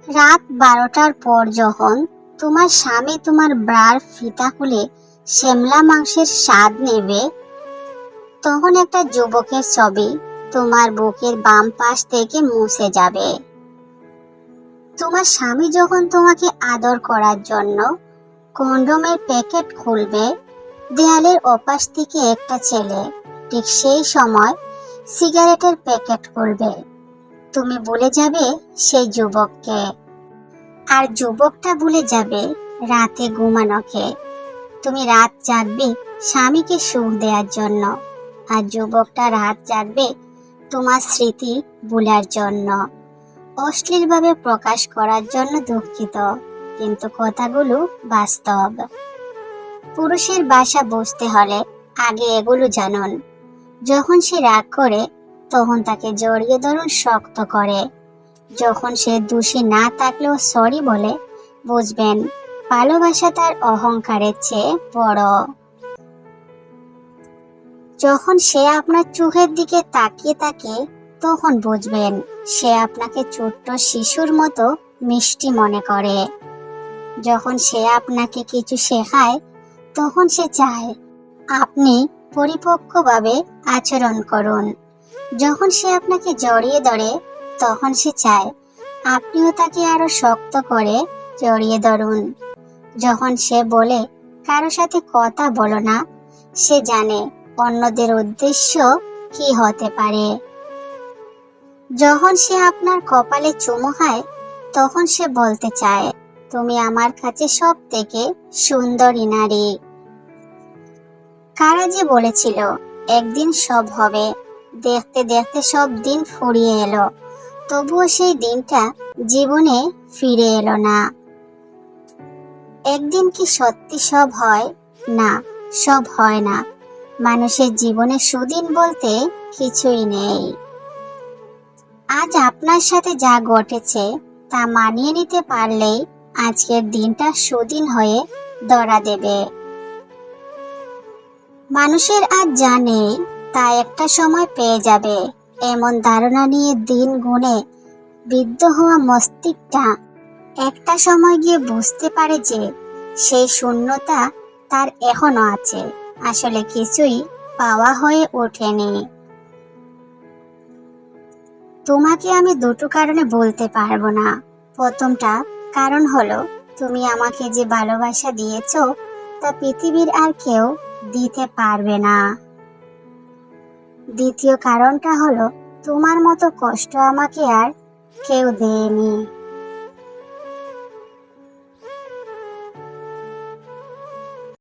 রাত 12টার পর যখন তোমার স্বামী তোমার ব্রার ফিতা খুলে শ্যামলা মাংসের স্বাদ নেবে, তখন একটা যুবকের ছবি তোমার বুকের বাম পাশ থেকে মুছে যাবে। তোমার স্বামী যখন তোমাকে আদর করার জন্য কন্ডোমের প্যাকেট খুলবে, দেয়ালের ওপাশ থেকে একটা ছেলে ঠিক সেই সময় সিগারেটের প্যাকেট খুলবে। তুমি ভুলে যাবে সেই যুবককে, আর যুবকটা ভুলে যাবে রাতে ঘুমানোকে। তুমি রাত জাগবে স্বামীকে সুখ দেওয়ার জন্য, আর যুবকটা রাত জাগবে তোমার স্মৃতি ভুলার জন্য। অশ্লীলভাবে প্রকাশ করার জন্য দুঃখিত, কিন্তু কথাগুলো বাস্তব। পুরুষের ভাষা বুঝতে হলে আগে এগুলো জানুন। যখন সে রাগ করে তখন তাকে জড়িয়ে ধরুন শক্ত করে। যখন সে দোষী না থাকলেও সরি বলে, বুঝবেন ভালোবাসা তার অহংকারের চেয়ে বড়। যখন সে আপনার চোখের দিকে তাকিয়ে থাকে, তখন বুঝবেন সে আপনাকে ছোট্ট শিশুর মতো মিষ্টি মনে করে। যখন সে আপনাকে কিছু শেখায়, তখন সে চায় আপনি পরিপক্কভাবে আচরণ করুন। যখন সে আপনাকে জড়িয়ে ধরে, তখন সে চায় আপনিও তাকে আরো শক্ত করে জড়িয়ে ধরুন। যখন সে বলে কারো সাথে কথা বলো না, সে জানে অন্যদের উদ্দেশ্য কি হতে পারে। যখন সে আপনার কপালে চুমু খায়, তখন সে বলতে চায় তুমি আমার কাছে সব থেকে সুন্দরী নারী। কারা যে বলেছিল একদিন সব হবে, দেখতে দেখতে সব দিন ফুরিয়ে এলো, তবুও সেই দিনটা জীবনে ফিরে এলো না। একদিন কি সত্যি সব হয়? না, সব হয় না। মানুষের জীবনে সুদিন বলতে কিছুই নেই। আজ আপনার সাথে যা ঘটেছে তা মানিয়ে নিতে পারলেই আজকের দিনটা সুদিন হয়ে ধরা দেবে। মানুষের আজ যা নেই তা একটা সময় পেয়ে যাবে, এমন ধারণা নিয়ে দিন গুণে বৃদ্ধ হওয়া মস্তিষ্কটা একটা সময় গিয়ে বুঝতে পারে যে সেই শূন্যতা তার এখনো আছে, আসলে কিছুই পাওয়া হয়ে ওঠেনি। তোমাকে আমি দুটো কারণে বলতে পারবো না। প্রথমটা কারণ হলো তুমি আমাকে যে ভালোবাসা দিয়েছো তা পৃথিবীর আর কেউ দিতে পারবে না। দ্বিতীয় কারণটা হলো তোমার মতো কষ্ট আমাকে আর কেউ দেয়নি।